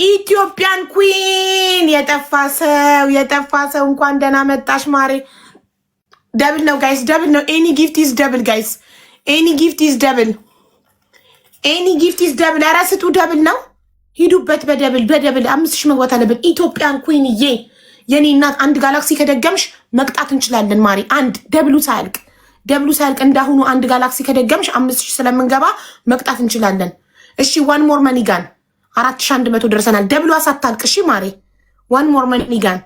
ኢትዮጵያን ኩዊን የጠፋ ሰው እንኳን ደህና መጣሽ ማሬ። ደብል ነው ጋይስ፣ ደብል ነው። ኤኒ ጊፍት ኢዝ ደብል ጋይስ፣ ኤኒ ጊፍት ኢዝ ደብል፣ ኤኒ ጊፍት ኢዝ ደብል። ኧረ ስጡ፣ ደብል ነው። ሂዱበት በደብል 5000 መግባት አለብን። ኢትዮጵያን ኩዊንዬ የኔ እናት፣ አንድ ጋላክሲ ከደገምሽ መቅጣት እንችላለን ማሪ። አንድ ደብሉ ሳያልቅ እንዳሁኑ አንድ ጋላክሲ ከደገምሽ 5000 ስለምንገባ መቅጣት እንችላለን። እሺ ዋን ሞር መኒጋን 4100 ደርሰናል። ደብሉ አሳታልቅ። እሺ ማሪ ዋን ሞር መኒጋን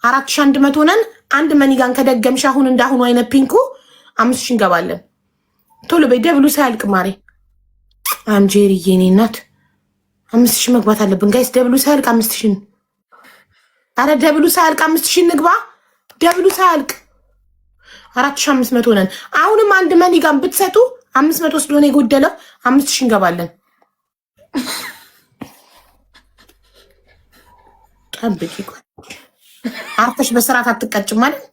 4100 ነን። አንድ መኒጋን ከደገምሽ አሁን እንዳሁኑ አይነት ፒንኩ 5000 እንገባለን። ቶሎ በይ ደብሉ ሳያልቅ ማሪ። አንጄሪ የኔ እናት 5000 መግባት አለብን ጋይስ። ደብሉ ሳያልቅ 5000። አረ ደብሉ ሳያልቅ 5000 ንግባ። ደብሉ ሳያልቅ 4500 ነን። አሁንም አንድ መኒጋን ብትሰጡ 500 ስለሆነ የጎደለው 5000 እንገባለን። ጠብቂ ቆይ፣ አርተሽ በስርዓት አትቀጭም ማለት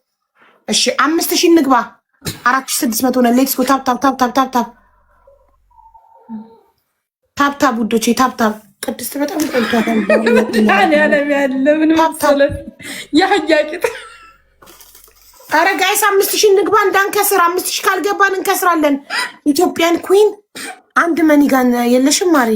እሺ። 5000 ንግባ። 4600 ነን። ሌትስ ጎ። ታፕ ውዶቼ፣ ታፕ። ቅድስት በጣም ቆልቷታል። አረ ጋይስ 5000 ንግባ እንዳንከስር። 5000 ካልገባን እንከስራለን። ኢትዮጵያን ኩዊን አንድ መኒጋን የለሽም ማሪ?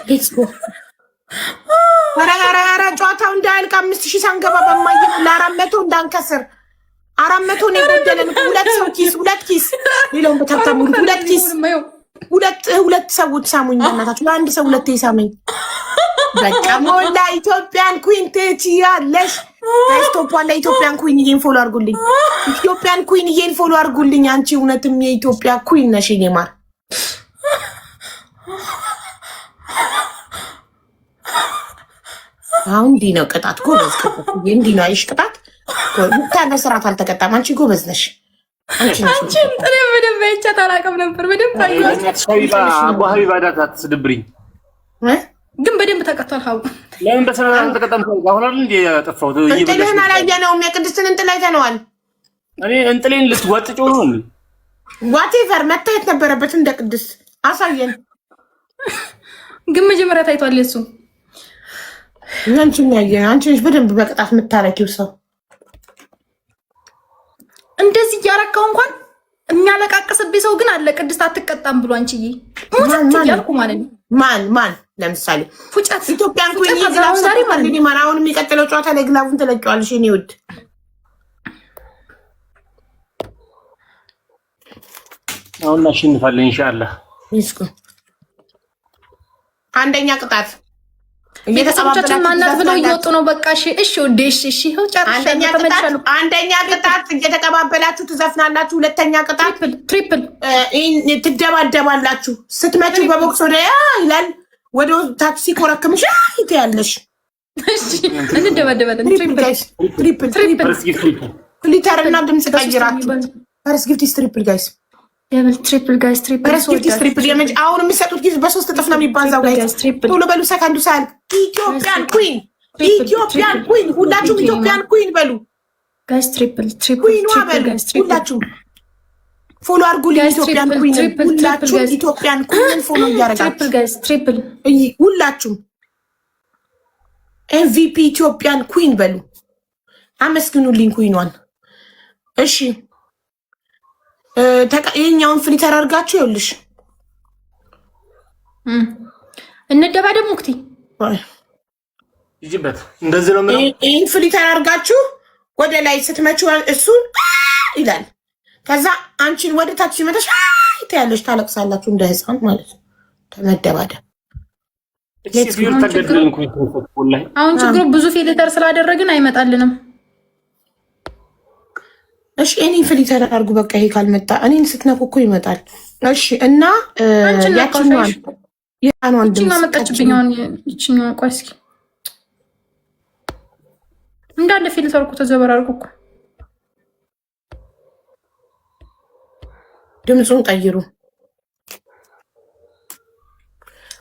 ሌትስ ጎ። ኧረ ጨዋታው እንዳያልቅ 5000 ሳንገባ በማየት ለ400 እንዳንከስር። 400 ነው የጎደለን። ሁለት ኪስ ሌላውን በታብታሙ ሁለት ሰዎች ሳሙኝ። እናታችሁ ለአንድ ሰው ሁለት ሳሙኝ። በቃ ሞላ። ኢትዮጵያን ኩዊን ትችያለሽ። ስቶፓን ለኢትዮጵያን ኩዊን ይሄን ፎሎ አድርጉልኝ። ኢትዮጵያን ኩዊን ይሄን ፎሎ አድርጉልኝ። አንቺ እውነትም የኢትዮጵያ ኩዊን ነሽ የኔ ማር። አሁን እንዲህ ነው ቅጣት። ጎበዝ እንዲህ ነው አይሽ ቅጣት። ታለ ስርዓት አልተቀጣም። አንቺ ጎበዝ ነሽ። አንቺ ጥሬ በደንብ አይቻት አላውቅም ነበር። በደንብ ሀቢባ ዳታ አትስድብሪኝ ግን በደንብ ተቀጥቷል። ሀው ለምን በሰላም አልተቀጣም? አሁን አይደል እንዴ ያጠፋሁት? እንጥልህን አላየነውም። የቅድስትን እንጥል አይተነዋል። እኔ እንጥሌን ልትዋጥጪው ነው? ዋቴቨር መታየት ነበረበት። እንደ ቅድስት አሳየን። ግን መጀመሪያ ታይቷል። የሱ አንቺን ያየን አንቺ ነሽ በደንብ በቅጣት የምታረኪው ሰው። እንደዚህ እያረካው እንኳን የሚያለቃቅስብኝ ሰው ግን አለ። ቅድስት አትቀጣም ብሎ አንቺዬ ሙጭት እያልኩ ማለት ነው። ማን ለምሳሌ ፉጨት ኢትዮጵያን ኩዊን ይዝላፍ ዛሬ ማለት ነው። አሁን የሚቀጥለው ጨዋታ ላይ ግላቡን ተለቀዋልሽ የኔ ውድ። አሁን እናሸንፋለን ኢንሻአላህ። ይስኩ አንደኛ ቅጣት ቤተሰቦቻችን ማናት ብለው እየወጡ ነው። በቃ እሺ ወዴሽ ይኸው ጨርሻለሁ። አንደኛ ቅጣት እየተቀባበላችሁ ትዘፍናላችሁ። ሁለተኛ ቅጣት ትሪፕል ትደባደባላችሁ። ስትመጪ በቦክስ ወደ ይላል ወደ ታክሲ ኮረክምሽ ይተያለሽ። እሺ እንደበደበለን። ትሪፕል ፍሊተርና ድምጽ ቀይራችሁ ፈርስ ጊፍት ትሪፕል ጋይስ ትሪፕል ጋይስ ትሪፕል የመንጭ አሁን የሚሰጡት ጊዜ በ3 እጥፍ ነው የሚባዛው ጋይስ። ቶሎ በሉ ሰከንዱ ሳል ኢትዮጵያን ኩዊን ሁላችሁም ኢትዮጵያን ኩዊን በሉ ጋይስ። ትሪፕል ኩዊን በሉ ሁላችሁም ፎሎ አድርጉልኝ። ኢትዮጵያን ኩዊን ሁላችሁም ኢትዮጵያን ኩዊን ፎሎ እያደረጋችሁ ትሪፕል ሁላችሁም ኤምቪፒ ኢትዮጵያን ኩዊን በሉ። አመስግኑልኝ ኩዊኗን። እሺ ይሄኛውን ፍሊተር አድርጋችሁ ይኸውልሽ እንደባደብ ሙክቲ ይጅበት እንደዚህ ነው። ይሄን ፍሊተር አድርጋችሁ ወደ ላይ ስትመጪው እሱን ይላል። ከዛ አንቺን ወደ ታች ሲመጣሽ ትያለሽ፣ ታለቅሳላችሁ እንደ ህፃን ማለት ነው። ተመደባደብ አሁን ችግሩ ብዙ ፍሊተር ስላደረግን አይመጣልንም። እሺ እኔን ፍሊተር አድርጉ። በቃ ይሄ ካልመጣ እኔን ስትነኩ እኮ ይመጣል። እሺ እና ያቺኛዋን ድምፅ መጣችብኛውን ይችኛዋን ቆይ እስኪ እንዳለ ፍሊተር እኮ ተዘበራርኩ እኮ። ድምፁን ቀይሩ።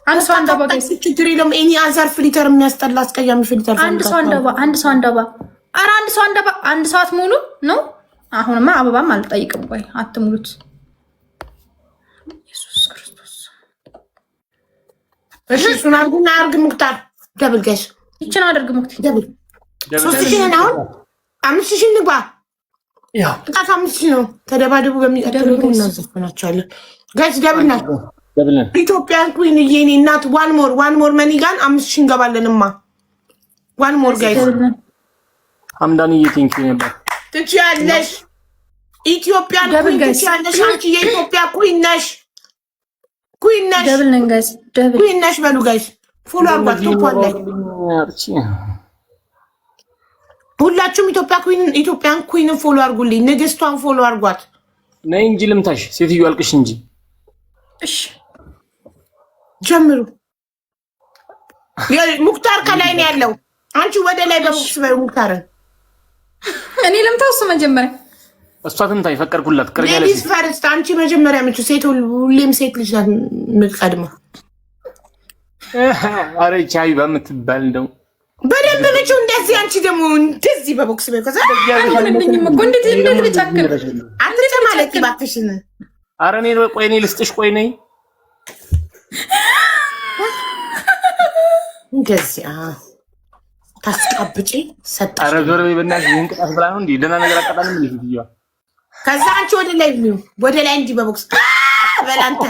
አንድ ሰው አንዳባ ጋይስ ችግር የለም። ኤኒ አዘር ፍሊተር የሚያስጠላ አስቀያሚ ፍሊተር አንድ ሰው አንዳባ ኧረ አንድ ሰዓት ሙሉ ነው። አሁንማ አበባም አልጠይቅም። ቆይ አትሙሉት። ኢየሱስ ክርስቶስ። እሺ እሱን አድርጉና አድርግ ሙክታር ደብል ጋይስ ይችን አድርግ ሙክቲ ደብል 3000 ነው። 5000 ንግባ። ያው ጣፋ 5000 ነው። ተደባደቡ በሚቀጥለው ግን እናዘፍናቸዋለን ጋይስ። ደብል ነው ደብል ነው። ኢትዮጵያን ኩዊን የኔ እናት ዋን ሞር መኒጋን 5000 እንገባለንማ። ዋን ሞር ጋይስ አምዳን ቲንክ ነበር ትችያለሽ። ኢትዮጵያን ኩዊን ትችያለሽ። አንቺ የኢትዮጵያ ኩዊን ነሽ። ደብል ነን ጋይስ ደብል ኩዊን ነሽ በሉ ጋይስ። ፎሎ አርጓት ቶፓለ ሁላችሁም ኢትዮጵያን ኩዊንን ፎሎ አርጉልኝ። ንግስቷን ፎሎ አርጓት። ነይ እንጂ ልምታሽ ሴትዮ አልቅሽ እንጂ። እሺ ጀምሩ። ሙክታር ከላይ ነው ያለው። አንቺ ወደ ላይ በቦክስ በይ ሙክታርን። እኔ ለምታውስ መጀመሪያ እሷ ትምታይ ፈቀድኩላት። ከርያለሽ ሌዲስ ፈርስት። አንቺ መጀመሪያ ምቹ ሴት ሁሌም ሴት ልጅ ናት የምትቀድመው። አረ ቻይ በምትባል ነው በደንብ ምቹ። እንደዚህ አንቺ ደግሞ እንደዚህ በቦክስ በይ። ከዛ አይሆንልኝም እኮ እንዴት ልጨክር? አትጨማለቂ እባክሽን። አረ እኔ ቆይ እኔ ልስጥሽ። ቆይ ነይ እንደዚህ ታስቀብጪ ሰጣሽ። አረ ዞር በይ በእናትሽ። ይሄን ቅጣት ብላ ነው እንዴ? ደህና ነገር አቃጣንም እንዴ ትይዋ። ከዛ አንቺ ወደ ላይ እንጂ በቦክስ በላንተ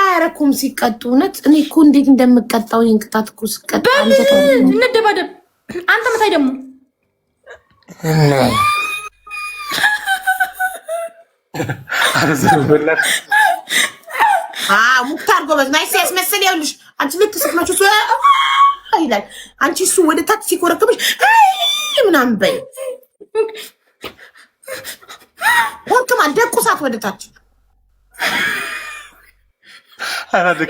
አረኩም ሲቀጡ እውነት እኔ እኮ እንዴት እንደምቀጣው ይሄን ቅጣት እኮ ሲቀጣ አንተ እንደባደብ አንተ መታይ ደግሞ አረዘው በላት ሙክታር ጎበዝ ናይስ ያስመስል። ይኸውልሽ አንቺ ልክ ስትመጪው ይላል። አንቺ እሱ ወደ ታች ሲኮረክምሽ ምናምን በይ ወርክማ ደቁሳት ወደ ታች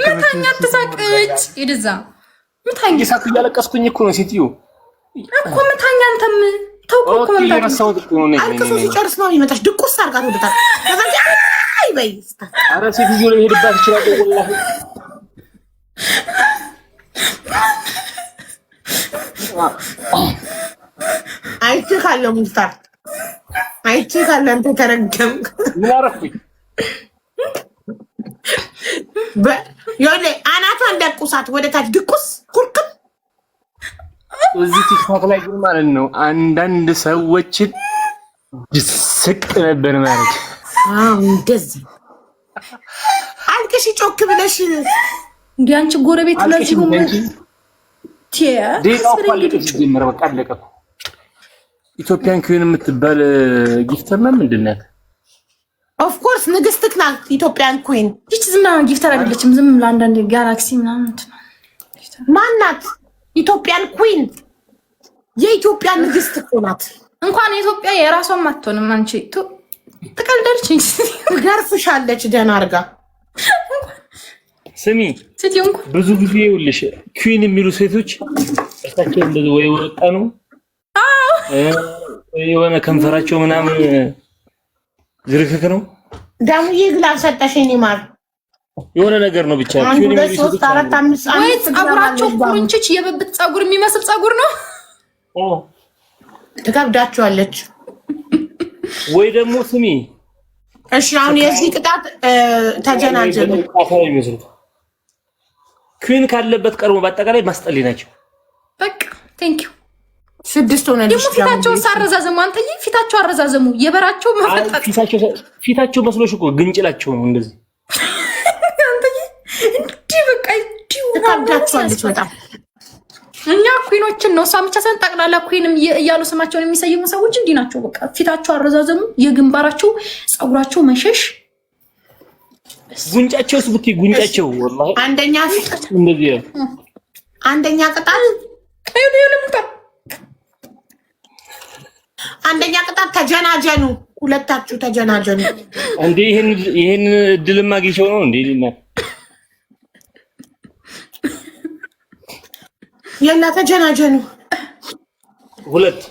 ምታኛ ተሳቀች። ይድዛ ምታኛ ይሳት እያለቀስኩኝ እኮ ነው ሴትዮ እኮ ምታኛ። አንተም ተውኩ እኮ ምታኛ አልቅሶ ሲጨርስ ነው የሚመጣሽ። ድቁስ አድርጋት ወደ ታች ከዛ አይ በይ። ኧረ ሴትዮ ላይ ሄድባት ይችላል ወላሂ። አይቼ ካለው ሙክታር አይቼ ካለ አንተ ተረገምክ። ምን አረፍኩኝ? ይኸውልህ አናቷን ደቁሳት ወደ ታች ድቁስ ኩርክም። እዚህ ቲክቶክ ላይ ግን ማለት ነው አንዳንድ ሰዎችን ድስቅ ነበር ማለት እንደዚህ አልቅሽ ጮክ ብለሽ እንደ አንቺ ጎረቤት ለዚህ ነው ጀመረ። በቃ አለቀ እኮ። ኢትዮጵያን ኩዊን የምትባል ጊፍተር ነው ምንድን ናት? ኦፍ ኮርስ ንግስትክ ናት ኢትዮጵያን ኩዊን። ይቺ ዝም ጊፍተር አይደለችም። ዝም ለአንዳንድ ጋላክሲ ምናምን ማናት? ኢትዮጵያን ኩዊን የኢትዮጵያ ንግስት እኮ ናት። እንኳን የኢትዮጵያ የራሷን አትሆንም። አንቺ ትቀልዳለች እንጂ ትገርፍሻለች ደህና አድርጋ። ስሚ ብዙ ጊዜ ይኸውልሽ ኩዊን የሚሉ ሴቶች እርሳቸው እንደዚህ ወይ ወጣ ነው የሆነ ከንፈራቸው ምናምን ዝርክክ ነው። ዳሙዬ ግላብ ሰጠሽኝ ማር የሆነ ነገር ነው ብቻ ኩዊን የሚሉ ሴቶች ወይ ፀጉራቸው ቁርንችች የብብት ፀጉር የሚመስል ፀጉር ነው። ትከብዳቸዋለች። ወይ ደግሞ ስሚ እሺ አሁን የዚህ ቅጣት ተጀናጀሉ ኩዊን ካለበት ቀርሞ በአጠቃላይ ማስጠሊ ናቸው። በቃ ቴንክ ዩ 6 ሆነ። ደግሞ ፊታቸውን ሳረዛዘሙ አንተዬ ፊታቸው አረዛዘሙ የበራቸው መፈጠጥ ፊታቸው መስሎሽ እኮ ግንጭላቸው ነው እንደዚህ አንተዬ እንዲህ በቃ እንዲሁ ታብዳቸዋለች በጣም። እኛ ኩዊኖችን ነው እሷ ብቻ ሳይሆን ጠቅላላ ኩዊንም እያሉ ስማቸውን የሚሰይሙ ሰዎች እንዲህ ናቸው። በቃ ፊታቸው አረዛዘሙ፣ የግንባራቸው ፀጉራቸው መሸሽ፣ ጉንጫቸው ስብቲ ጉንጫቸው ወላሂ አንደኛ እንደዚህ አንደኛ ቅጣት ተጀናጀኑ። ሁለታችሁ ተጀናጀኑ እንዴ! ይሄን እድልማ አግኝቼው ነው እንዴ? የላ ተጀናጀኑ። 2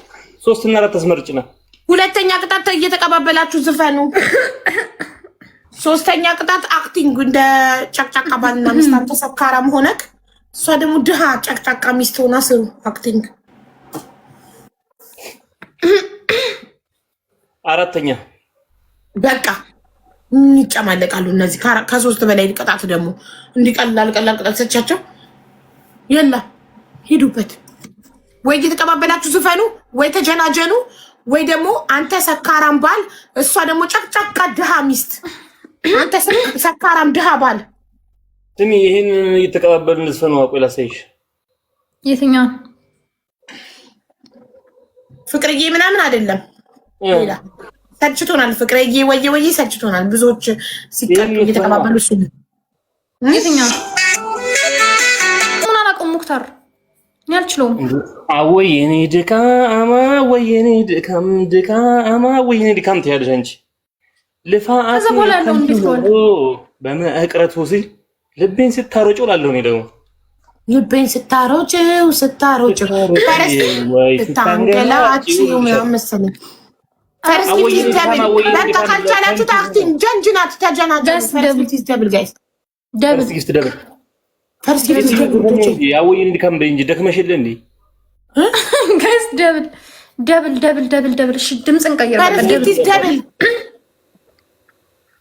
3 እና 4 ተስመርጭና ሁለተኛ ቅጣት እየተቀባበላችሁ ዝፈኑ። ሶስተኛ ቅጣት አክቲንግ እንደ ጨቅጫቃ ባልና ሚስት አንተ ሰካራም ሆነክ እሷ ደግሞ ድሃ ጨቅጫቃ ሚስት ሆና ስሩ አክቲንግ። አራተኛ በቃ ይጨማለቃሉ እነዚህ ከሶስት በላይ ቅጣት ደግሞ እንዲቀላል ቅጣት ሰቻቸው የላ ሂዱበት ወይ እየተቀባበላችሁ ዝፈኑ ወይ ተጀናጀኑ ወይ ደግሞ አንተ ሰካራም ባል እሷ ደግሞ ጨቅጨቃ ድሃ ሚስት አንተ ሰካራም ድሃ ባል ስሚ ይሄን እየተቀባበልን ዝፈኑ አቆይ ላሳይሽ የትኛው ፍቅርዬ ምናምን አይደለም ሌላ ሰጭቶናል ፍቅርዬ ወየ ሰጭቶናል ብዙዎች ሲቀጡ እየተቀባበሉ እሱ የትኛው ምን አላውቅም ሙክታር ያልችለውም አወየኔ ድካማ ወየኔ ድካማ ወየኔ ድካም ትያለሽ አንቺ ልፋአት በመቅረቱ ሲል ልቤን ስታሮጪው ላለሁ ነው ደግሞ ልቤን ስታሮጪው ስታንገላጪው ምናምን መሰለኝ ፈርስት ደብል በቃ ካልቻላችሁ ታክቲን ጀንጅናት ተጀናጀኑ ፈርስት ደብል ጋይስ ደብል ፈርስት ደብል ያወየኔ ድካም እንጂ ደክመሽል እንዴ ጋይስ ደብል እሺ ድምጽን ቀይር ደብል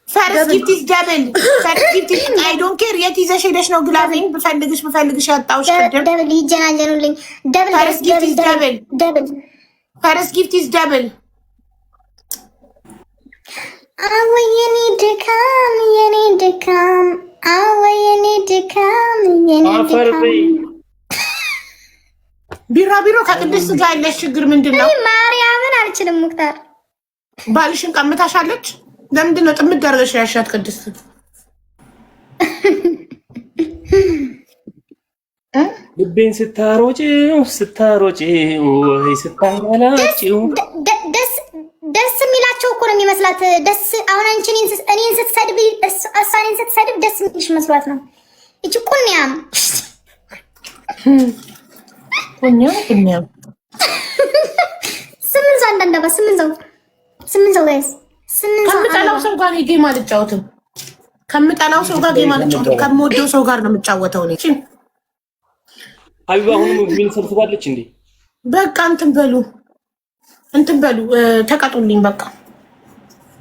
ፈርስት ጊፍት ኢዝ ደብል አይ ዶንት ኬር የት ይዘሽ ሄደሽ ነው ግላቬን ብፈልግሽ ያጣውሽ ደብል ይጀናጀኑልኝ ደብል ፈርስት ጊፍት ኢዝ ደብል ፈርስት ጊፍት ኢዝ ደብል አወየኔ ድካም አወየኔ ድካም ቢራቢሮ ከቅድስት ጋር ያለሽ ችግር ምንድን ነው? ማርያምን አልችልም ሙክታር ባልሽን ቀምታሻለች? ለምንድን ነው ጥምድ አድርገሽ ያሻት ቅድስት? ልቤን ስታሮጪው ወይ ስታላጪው ደስ የሚላቸው እኮ ነው የሚመስላት። ደስ አሁን አንቺ እኔን ስትሰድብ እሷን ስትሰድብ ደስ የሚልሽ መስሏት ነው። እቺ ቁንያም ስምንት ሰው አንዳንዳባ ስምንት ሰው ጋይስ ከምጠላው ሰው ጋር ጌም አልጫወትም። ከምወደው ሰው ጋር ነው የምጫወተው እኔ። ሀቢባ አሁንም ምን ሰብስባለች እንዴ? በቃ እንትን በሉ ተቀጡልኝ። በቃ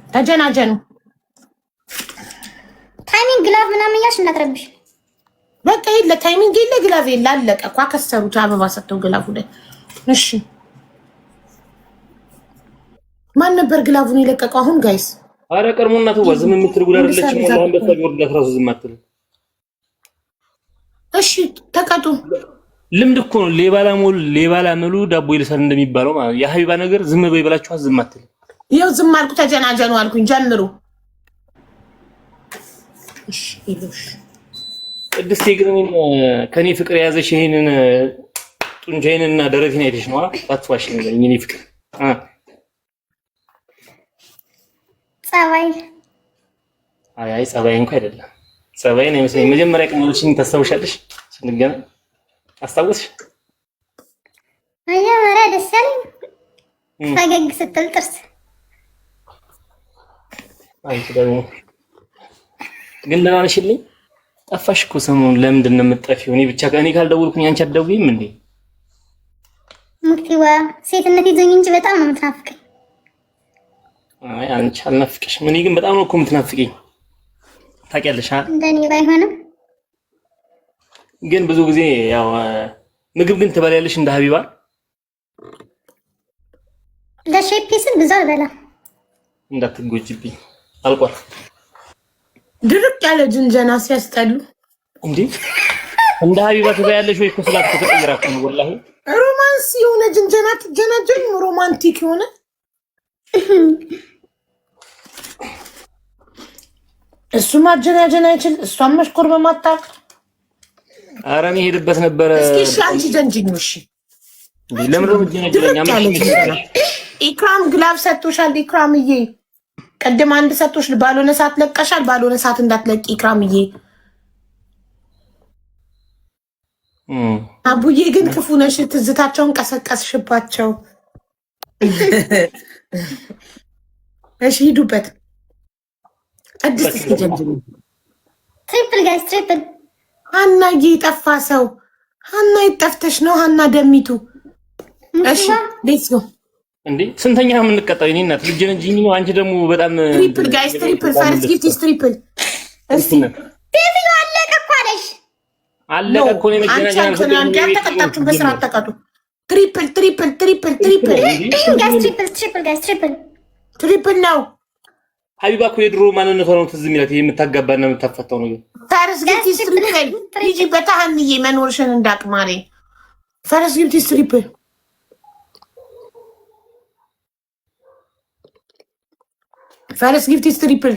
ተጀናጀኑ። ታይሚንግ ግላቭ ምናምን እያልሽ እንዳትረብሽ። በቃ የለ ታይሚንግ የለ ግላቭ የለ አለቀ እኮ ከሰሩት አበባ ሰጥተው ግላቭ ላይ። እሺ ማን ነበር ግላቭን የለቀቀው አሁን ጋይስ? አረ ቀርሞና ተው ዝም የምትል ጉድ አይደለችም። ወላሂ አንበሳ ቢወርድላት ራሱ ዝም አትል። እሺ ተቀጡ። ልምድ እኮ ነው። ሌባ ላመሉ ዳቦ ይልሳል እንደሚባለው ማለት የሀቢባ ነገር ዝም በይ ብላችኋት ዝም አትል። ይኸው ዝም አልኩ። ተጀናጀኑ አልኩኝ። ጀምሩ። እሺ ይሉሽ ቅድስት ግን ከኔ ፍቅር የያዘሽ ይሄንን ጡንቻዬንና ደረቴን አይተሽ ነው አትዋሽ ነኝ እኔ ፍቅር ጸባይ አይ ጸባይ እንኳን አይደለም። ጸባይ ነው መሰለኝ። መጀመሪያ ቀን ልሽኝ ታስታውሻለሽ? ስንገናኝ አስታውስሽ? መጀመሪያ ደስ ያለኝ ፈገግ ስትል ጥርስ። አንቺ ደግሞ ግን ደህና ነሽልኝ? ጠፋሽ እኮ ሰሞኑን። ለምንድን ነው የምትጠፊው? እኔ ብቻ ከእኔ ካልደወልኩኝ አንቺ አትደውይም እንዴ? ሙክቲዋ ሴትነት ይዞኝ እንጂ በጣም ነው የምትናፍቀኝ። አይ አንቺ አልናፍቅሽም። እኔ ግን በጣም ነው እኮ የምትናፍቀኝ ታውቂያለሽ አይደል? እንደኔ ባይሆንም ግን ብዙ ጊዜ ያው ምግብ ግን ትበላለሽ እንደ ሀቢባ? ለሼፒስን ብዙ አልበላም። እንዳትጎጂብኝ አልቋል። ድርቅ ያለ ጅንጀና ሲያስጠሉ እንዴ! እንደ ሀቢባ ትበያለሽ ወይ? ኮስላት ተቀየራችሁ ነው ወላሂ። ሮማንስ የሆነ ጅንጀና ትጀናጀኝ ሮማንቲክ የሆነ እሱ ማጀናጀን አይችል እሷን መሽኮር በማታቅ ኧረ እኔ ሄድበት ነበረ። እስኪ እሺ አንቺ ጀንጅኝ። እሺ ለምን ነው የምትጀናጀኝ? ኢክራም ግላብ ሰጥቶሻል። ኢክራምዬ ቅድም አንድ ሰጥቶሽ ባልሆነ ሰዓት ለቀሻል። ባልሆነ ሰዓት እንዳትለቂ ኢክራምዬ። አቡዬ ግን ክፉ ነሽ። ትዝታቸውን ቀሰቀስሽባቸው። እሺ ሂዱበት። ቅድስት እስኪ ጀንጅኝ። ትሪፕል ጋይስ ትሪፕል። ሀናዬ ጠፋ ሰው። ሀና ይጠፍተሽ ነው ሀና ደሚቱ። እሺ ሌትስ ጎ እንዴ ስንተኛ ነው የምንቀጣው? እኔ እናት ልጅ ነኝ ነው። አንቺ ደግሞ በጣም ትሪፕል ጋይስ ትሪፕል ፈርስት ጊፍት ኢዝ ትሪፕል። እስቲ ቴቪው አለቀ እኮ አለሽ። አለቀ እኮ ነው መገናኛ ነው። ተቀጣችሁ በስርዓት ተቀጡ። ትሪፕል ትሪፕል ትሪፕል ትሪፕል ጋይስ ትሪፕል ጋይስ ትሪፕል ነው። ሀቢባ እኮ የድሮ ማንነቷ ነው ትዝ የሚላት። ይሄ የምታጋባና የምታፈታው ነው። ፈርስት ጊፍት ኢዝ ትሪፕል። ሂጂ በታህንዬ መኖርሽን እንዳቅማሬ። ፈርስት ጊፍት ኢዝ ትሪፕል። ፈርስት ጊፍት ኢዝ ትሪፕል